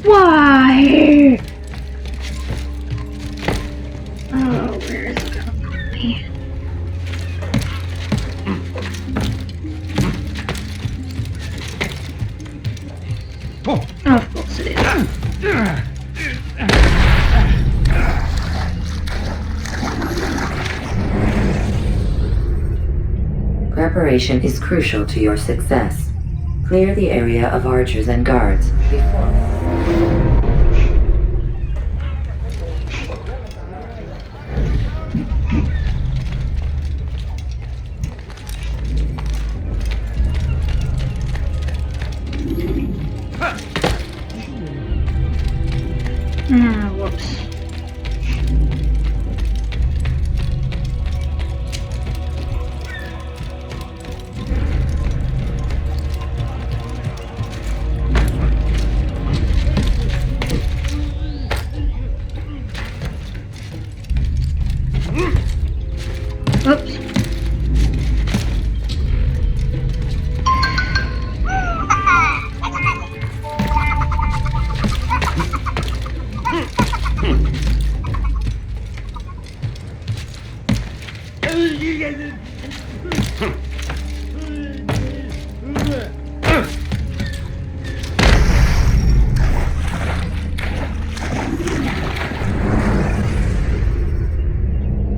Why? Oh, where is it gonna put me? Oh, of course it is. Preparation is crucial to your success. Clear the area of archers and guards before. Whoops. Oops.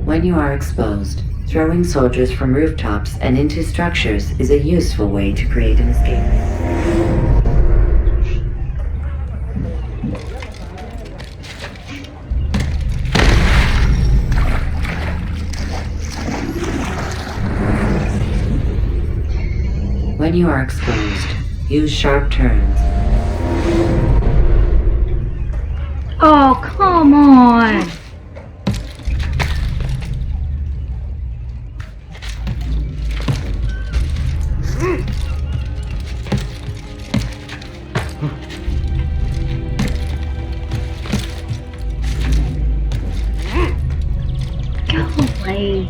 When you are exposed, throwing soldiers from rooftops and into structures is a useful way to create an escape. When you are exposed, use sharp turns. Oh, come on! Go away.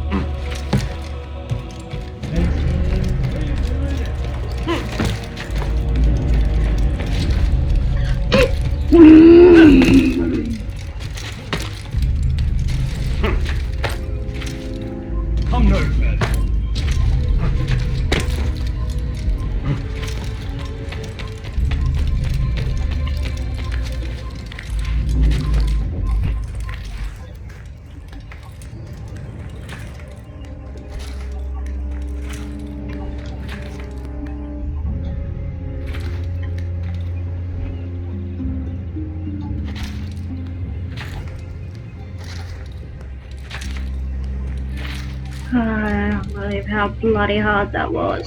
Come no further. I don't believe how bloody hard that was.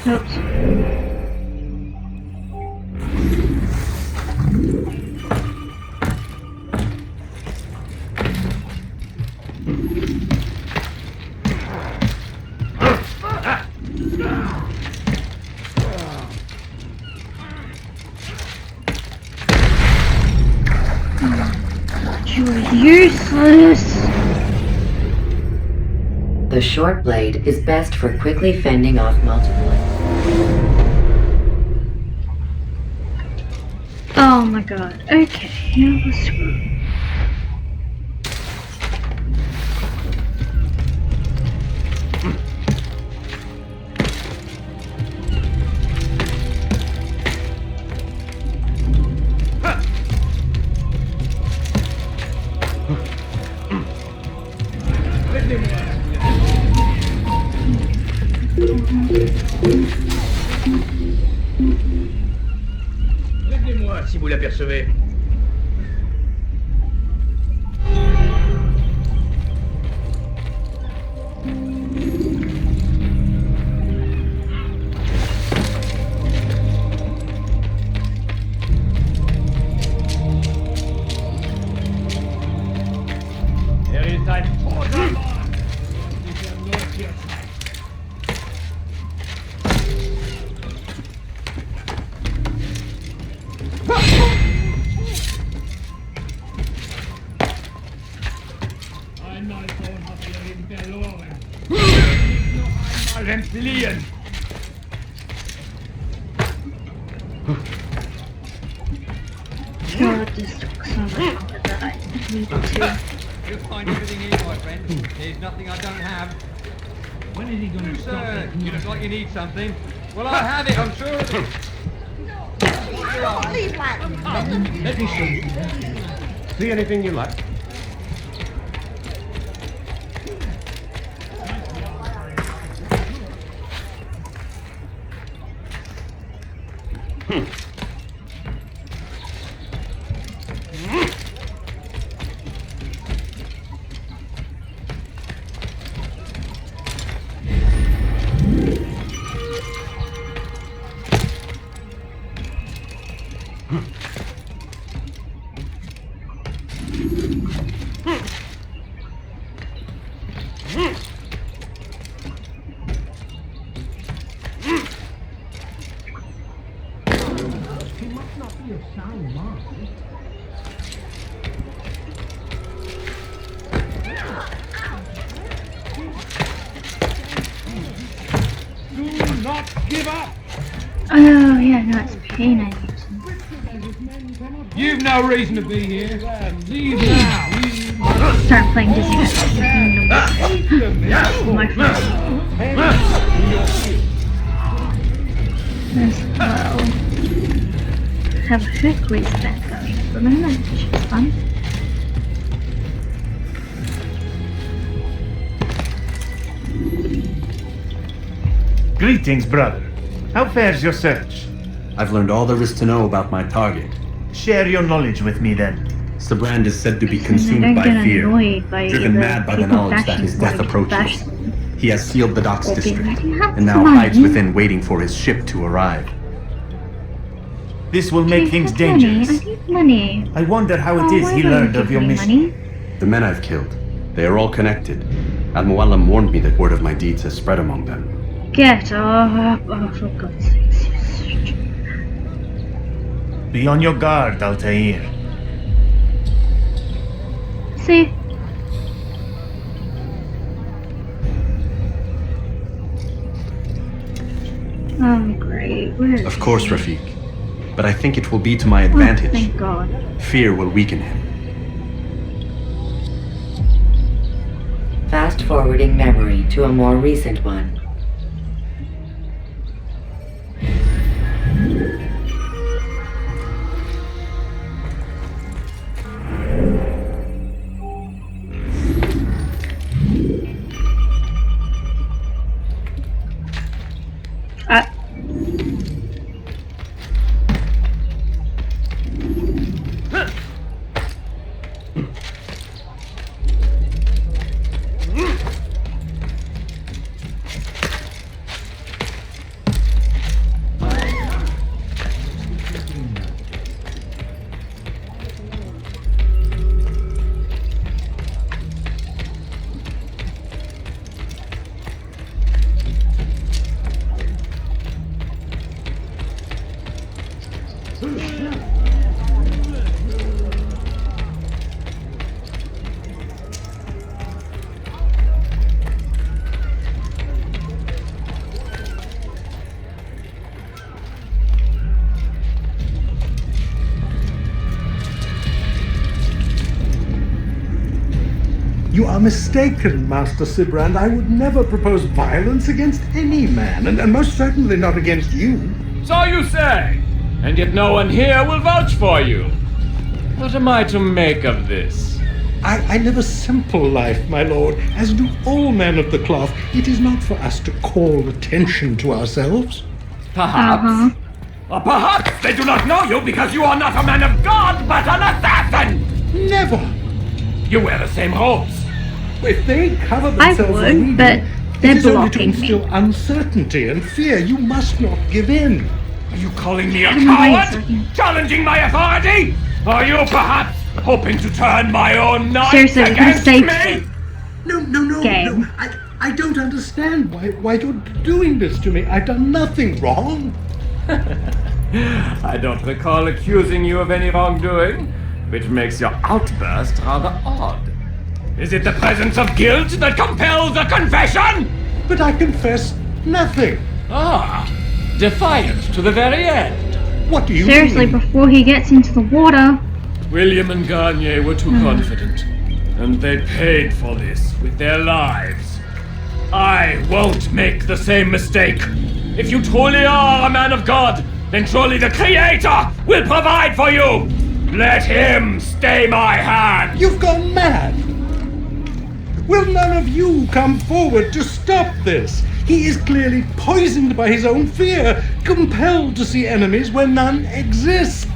Oops. You're useless! The short blade is best for quickly fending off multiple. Oh my god. Okay, let's go. Prévenez-moi si vous l'apercevez. Civilian! God, this took so much longer than I needed to. You'll find everything here, my friend. There's nothing I don't have. When is he gonna stop Sir, that you look like you need something. Well, I have it, I'm sure of it. Let me show you. See anything you like? Do not give up! Oh, yeah, no, it's pain I need. You've no reason to be here. Leave now. Start playing Disney. My friend. As well. Have a quick reset going at the moment, which is fun. Greetings, brother. How fares your search? I've learned all there is to know about my target. Share your knowledge with me then. Sabrand is said to be I consumed don't by get fear, annoyed by driven the mad by the people knowledge that bashing his death for approaches. bashing. He has sealed the docks Or being district, like, "You have and now some hides money." within waiting for his ship to arrive. This will Do make you things have money? dangerous. I need money. I wonder how Oh, it is why he don't you learned give of your me mission. money? The men I've killed, they are all connected. Al-Muallam warned me that word of my deeds has spread among them. Get up! Oh, for God's sake. Be on your guard, Altair. See? Oh, great. Where is Of course, he? Rafiq. But I think it will be to my Oh, advantage. thank God. Fear will weaken him. Fast forwarding memory to a more recent one. Uh, You are mistaken, Master Sibrand. I would never propose violence against any man, and most certainly not against you. So you say, and yet no one here will vouch for you. What am I to make of this? I live a simple life, my lord, as do all men of the cloth. It is not for us to call attention to ourselves. Perhaps. Or perhaps they do not know you because you are not a man of God, but an assassin! Never! You wear the same robes. If they cover I themselves would, as we do, but it they're is only to blocking me. instill uncertainty and fear. You must not give in. Are you calling me a Get him away a coward? second. Challenging my authority? Are you perhaps hoping to turn my own knights Seriously, who against saved me? you? No. Game. I don't understand why you're doing this to me. I've done nothing wrong. I don't recall accusing you of any wrongdoing, which makes your outburst rather odd. Is it the presence of guilt that compels a confession? But I confess Nothing. Ah, defiant to the very end. What do you Seriously, mean? before he gets into the water. William and Garnier were too confident, and they paid for this with their lives. I won't make the same mistake. If you truly are a man of God, then surely the Creator will provide for you. Let him stay my hand. You've gone mad! Will none of you come forward to stop this? He is clearly poisoned by his own fear, compelled to see enemies where none exist.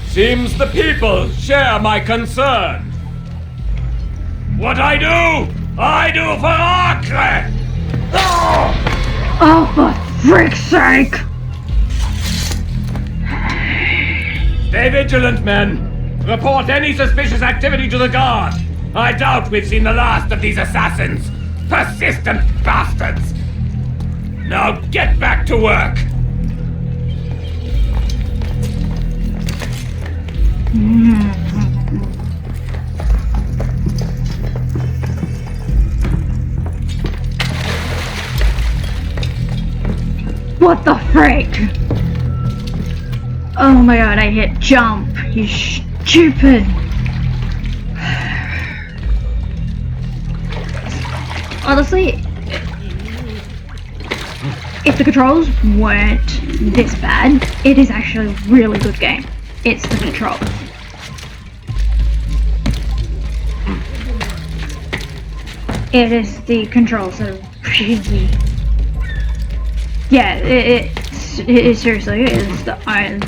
Seems the people share my concern. What I do for Acre! Oh, for frick's sake! Stay vigilant, men. Report any suspicious activity to the guard. I doubt we've seen the last of these assassins. Persistent bastards. Now get back to work. What the frick? Oh my god, I hit jump. You stupid. Honestly, if the controls weren't this bad, it is actually a really good game. It's the controls. It is the controls that are really... Yeah, it seriously is the iron.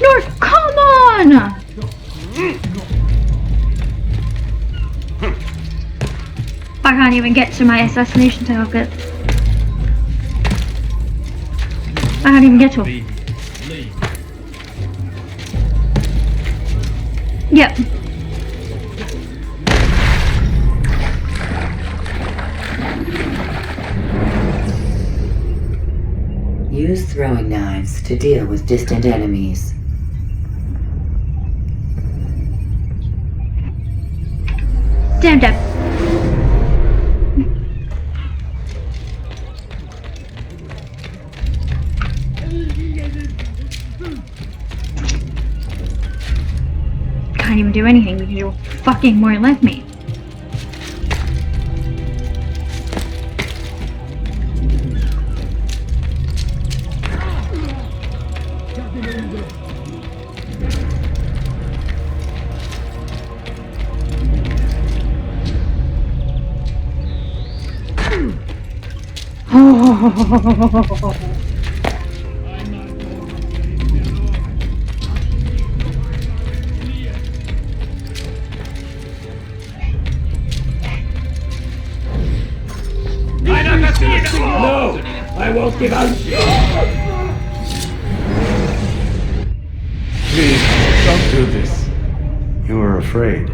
No, come on! I can't even get to my assassination target. I can't even get to him. Yep. Use throwing knives to deal with distant enemies. Damn dead. Can't even do anything because you fucking won't let me. No, I won't give out. Please, don't do this. You are afraid.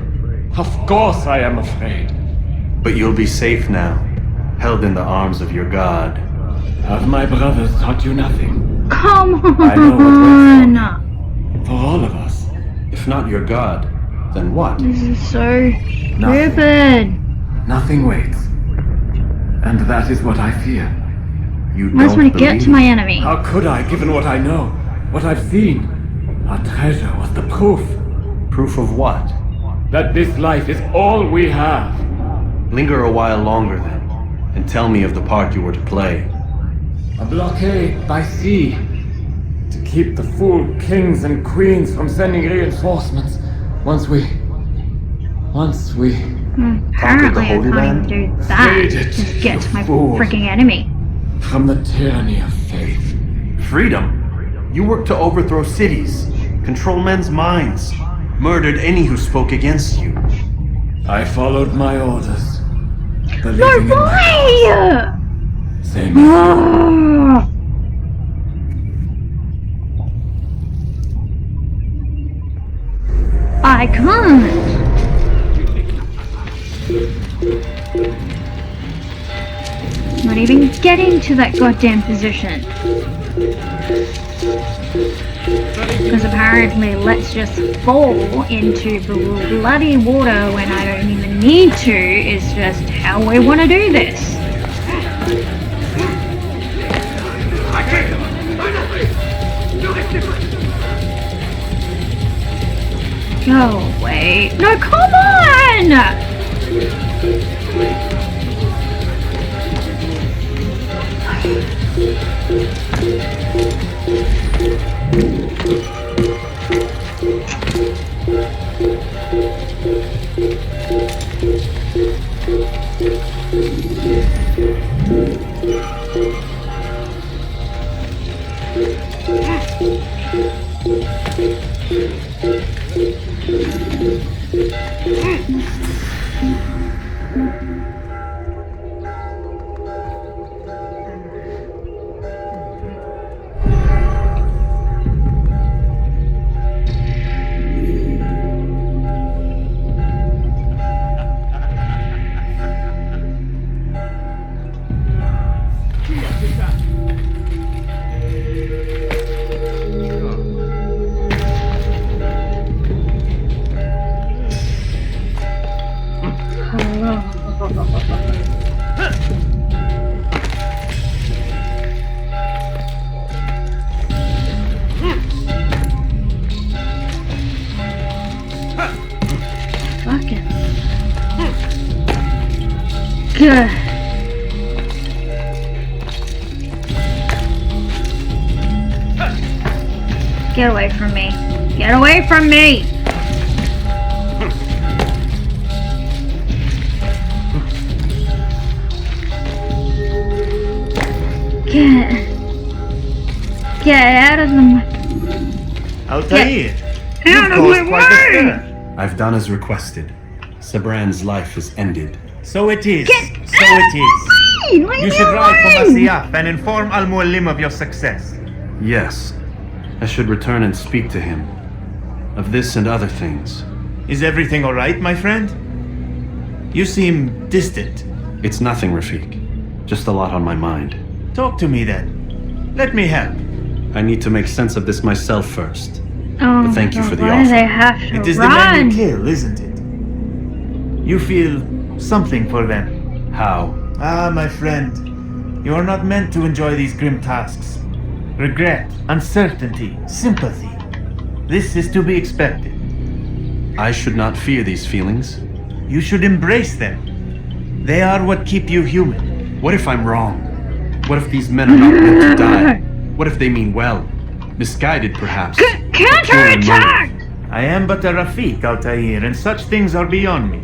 Of course I am afraid. But you'll be safe now, held in the arms of your god. Have my brothers taught you nothing? Come I know what on! For all of us. If not your god, then what? This is so Nothing. stupid. Nothing waits. And that is what I fear. You I just don't want to get to my enemy. How could I, given what I know, what I've seen? Our treasure was the proof Proof of what? that this life is all we have. Linger a while longer then, and tell me of the part you were to play. A blockade by sea to keep the fool kings and queens from sending reinforcements. Once we Apparently I Holy can't Land? even do that Freed it, to get to my you fool. freaking enemy. from the tyranny of faith. Freedom? You worked to overthrow cities, control men's minds, murdered any who spoke against you. I followed my orders. No Believing in my way! same as Ah. I can't. Not even getting to that goddamn position. apparently let's just fall into the bloody water when I don't even need to is just how we want to do this. Go away. No, come on! Fucking. Good. Get away from me. Get away from me! Get out of the Altair, out you've of my caused quite a way! stir. I've done as requested. Sabran's life is ended. So it is. Get So it is. Leave You me should ride for alone! Masyaf and inform Al Muallim of your success. Yes, I should return and speak to him. Of this and other things. Is everything alright, my friend? You seem distant. It's nothing, Rafik. Just a lot on my mind. Talk to me then. Let me help. I need to make sense of this myself first. Oh But thank my you for God, the why do offer. they have to It is the men run? you kill, isn't it? You feel something for them. How? Ah, my friend. You are not meant to enjoy these grim tasks. Regret, uncertainty, sympathy. This is to be expected. I should not fear these feelings. You should embrace them. They are what keep you human. What if I'm wrong? What if these men are not meant to die? What if they mean well? Misguided, perhaps. Counterattack! I am but a Rafiq, Altair, and such things are beyond me.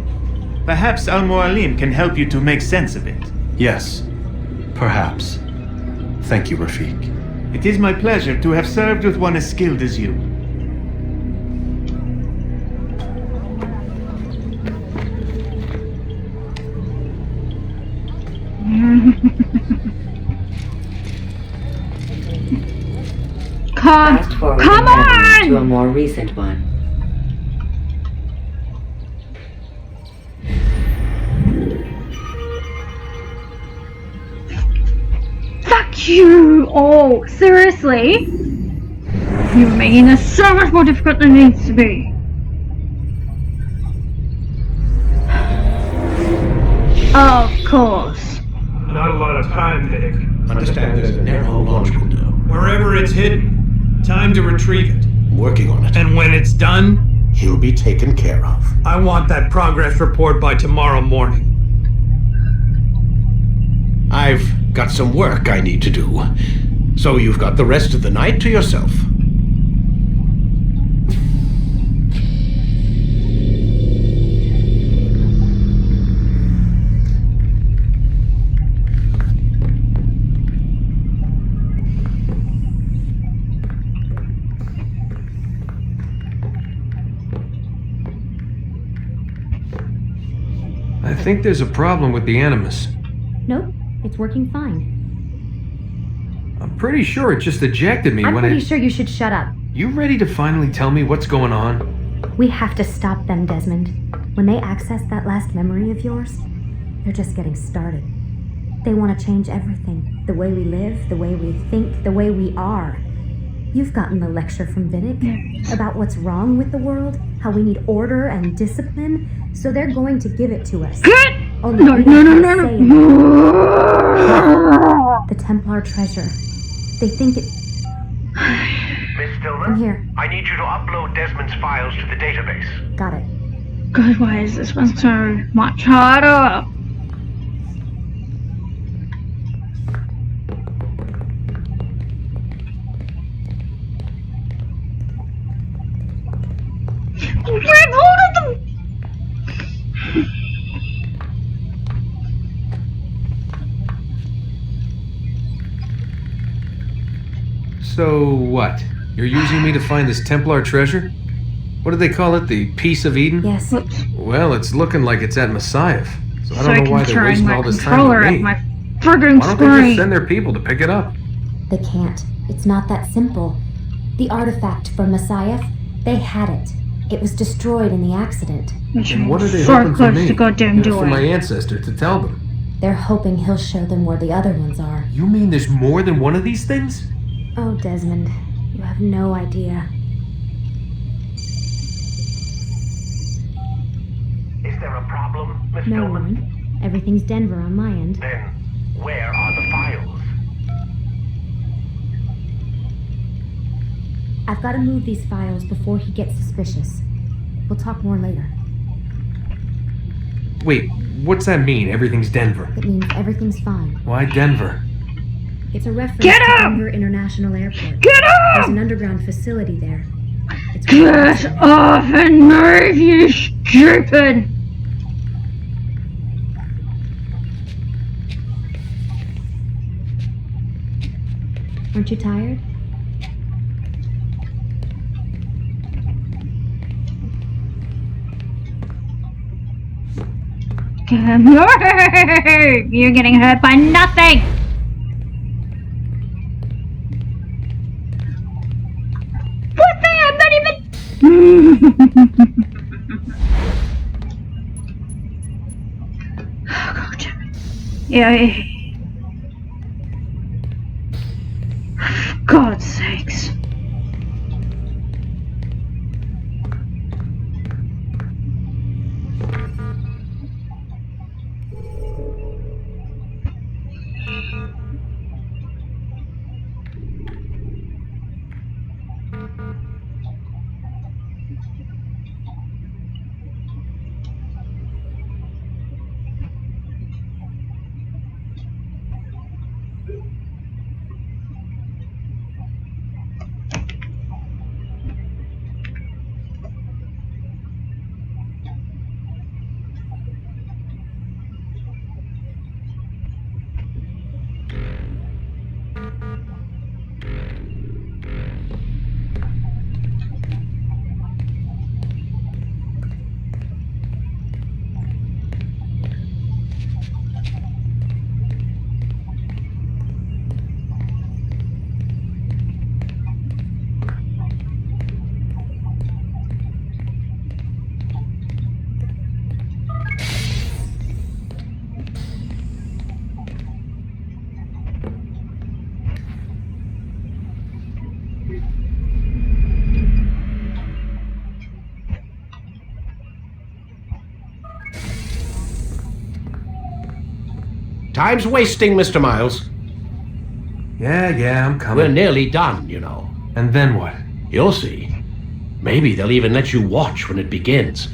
Perhaps Al Muallim can help you to make sense of it. Yes, perhaps. Thank you, Rafik. It is my pleasure to have served with one as skilled as you. Fast forward Come to a on! more recent one. Fuck you! Oh, seriously? You're making this so much more difficult than it needs to be. Of course. Not a lot of time, Vic. Understand there's a narrow launch window. Wherever it's hidden, time to retrieve it. Working on it. And when it's done, He'll be taken care of. I want that progress report by tomorrow morning. I've got some work I need to do. So you've got the rest of the night to yourself. I think there's a problem with the Animus. Nope, it's working fine. I'm pretty sure it just ejected me I'm when pretty it... sure you should shut up. You ready to finally tell me what's going on? We have to stop them, Desmond. When they access that last memory of yours, they're just getting started. They want to change everything. The way we live, the way we think, the way we are. You've gotten the lecture from Vinnick about what's wrong with the world, how we need order and discipline, so they're going to give it to us. Only No, we no, don't no, have a no, say in no. it. The Templar treasure. They think it... Miss I'm Stillman, here. I need you to upload Desmond's files to the database. Got it. God, why is this one so much harder? Grab hold of them! So what? You're using me to find this Templar treasure? What do they call it? The Piece of Eden? Yes. Well, it's looking like it's at Messiah. So I So don't know why can they're turn wasting my all this time controller with at me. my friggin' Why don't they just screen. send their people to pick it up? They can't. It's not that simple. The artifact from Messiah, they had it. It was destroyed in the accident. And what are they So hoping for close me? to goddamn For my doing. ancestor to tell them. They're hoping he'll show them where the other ones are. You mean there's more than one of these things? Oh, Desmond, you have no idea. Is there a problem, Miss No, Stillman? Warren. Everything's Denver on my end. Then, where are the files? I've got to move these files before he gets suspicious. We'll talk more later. Wait, what's that mean? Everything's Denver. It means everything's fine. Why Denver? It's a reference Get to him! Denver International Airport. Get There's up! an underground facility there. It's Get off and move, you stupid! Aren't you tired? Move! You're getting hurt by nothing! What the? I'm not even... Oh, God. Yeah. For God's sakes. Time's wasting, Mr. Miles. Yeah, I'm coming. We're nearly done, you know. And then what? You'll see. Maybe they'll even let you watch when it begins.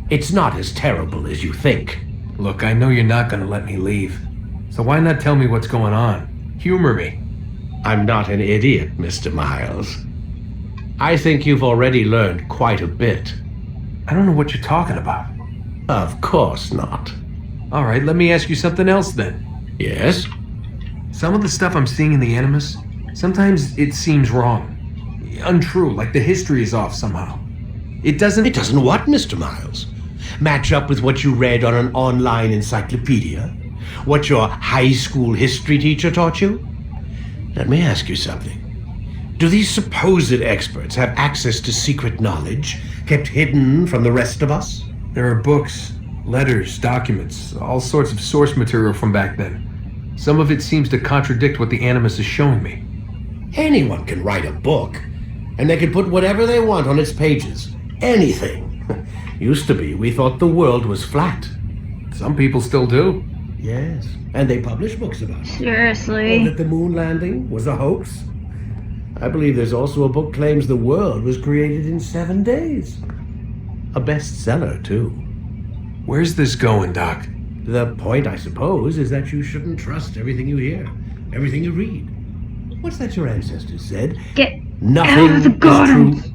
It's not as terrible as you think. Look, I know you're not gonna let me leave. So why not tell me what's going on? Humor me. I'm not an idiot, Mr. Miles. I think you've already learned quite a bit. I don't know what you're talking about. Of course not. All right, let me ask you something else then. Yes? Some of the stuff I'm seeing in the Animus, sometimes it seems wrong. Untrue, like the history is off somehow. It doesn't what, Mr. Miles? Match up with what you read on an online encyclopedia? What your high school history teacher taught you? Let me ask you something. Do these supposed experts have access to secret knowledge kept hidden from the rest of us? There are books, letters, documents, all sorts of source material from back then. Some of it seems to contradict what the Animus is showing me. Anyone can write a book, and they can put whatever they want on its pages. Anything. Used to be, we thought the world was flat. Some people still do. Yes, and they publish books about it. Seriously. Or that the moon landing was a hoax. I believe there's also a book claims the world was created in 7 days. A bestseller, too. Where's this going, Doc? The point, I suppose, is that you shouldn't trust everything you hear, everything you read. What's that your ancestors said? Get Nothing out of the is garden. true.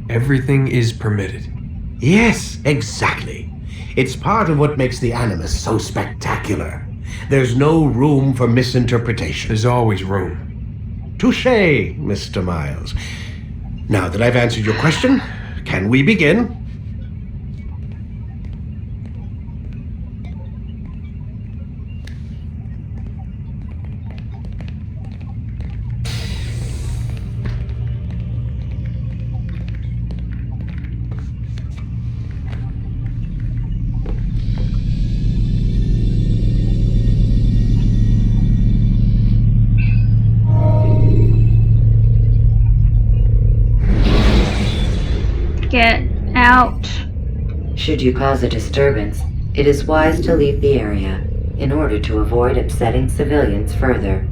Everything is permitted. Yes, exactly. It's part of what makes the Animus so spectacular. There's no room for misinterpretation. There's always room. Touché, Mr. Miles. Now that I've answered your question, can we begin? Get out. Should you cause a disturbance, it is wise to leave the area in order to avoid upsetting civilians further.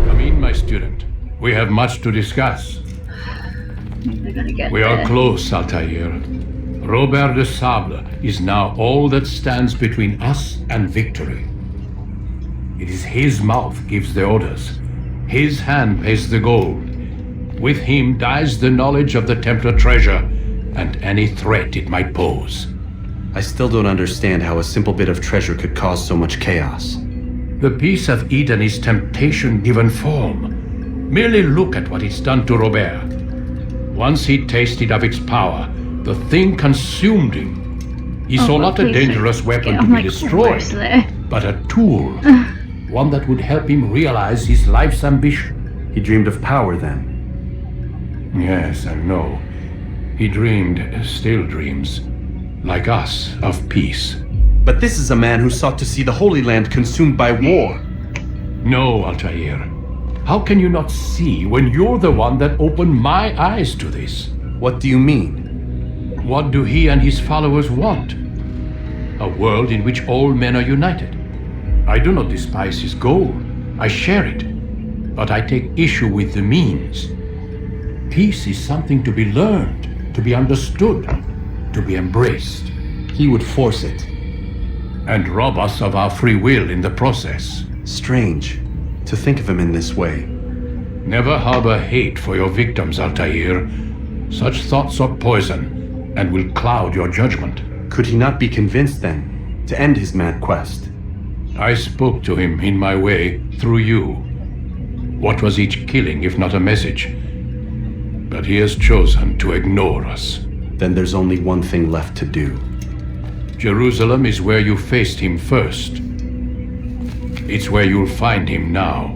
Come in, my student. We have much to discuss. We're gonna get We are there. close, Altair. Robert de Sable is now all that stands between us and victory. It is his mouth gives the orders. His hand pays the gold. With him dies the knowledge of the Templar treasure and any threat it might pose. I still don't understand how a simple bit of treasure could cause so much chaos. The piece of Eden is temptation given form. Merely look at what it's done to Robert. Once he tasted of its power, the thing consumed him. He saw not a please dangerous don't weapon get- to I'm be like, destroyed, where's there? but a tool. One that would help him realize his life's ambition. He dreamed of power then. Yes and no. He dreamed, still dreams, like us, of peace. But this is a man who sought to see the Holy Land consumed by war. No, Altair. How can you not see when you're the one that opened my eyes to this? What do you mean? What do he and his followers want? A world in which all men are united. I do not despise his goal. I share it. But I take issue with the means. Peace is something to be learned, to be understood, to be embraced. He would force it. And rob us of our free will in the process. Strange to think of him in this way. Never harbor hate for your victims, Altair. Such thoughts are poison and will cloud your judgment. Could he not be convinced then to end his mad quest? I spoke to him in my way through you. What was each killing if not a message? But he has chosen to ignore us. Then there's only one thing left to do. Jerusalem is where you faced him first. It's where you'll find him now.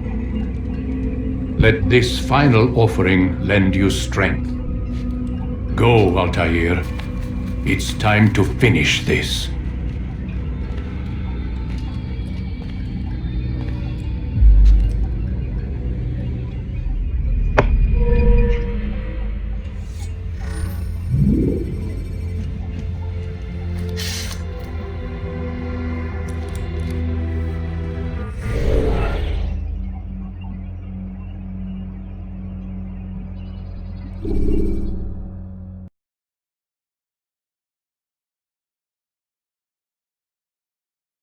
Let this final offering lend you strength. Go, Altair. It's time to finish this.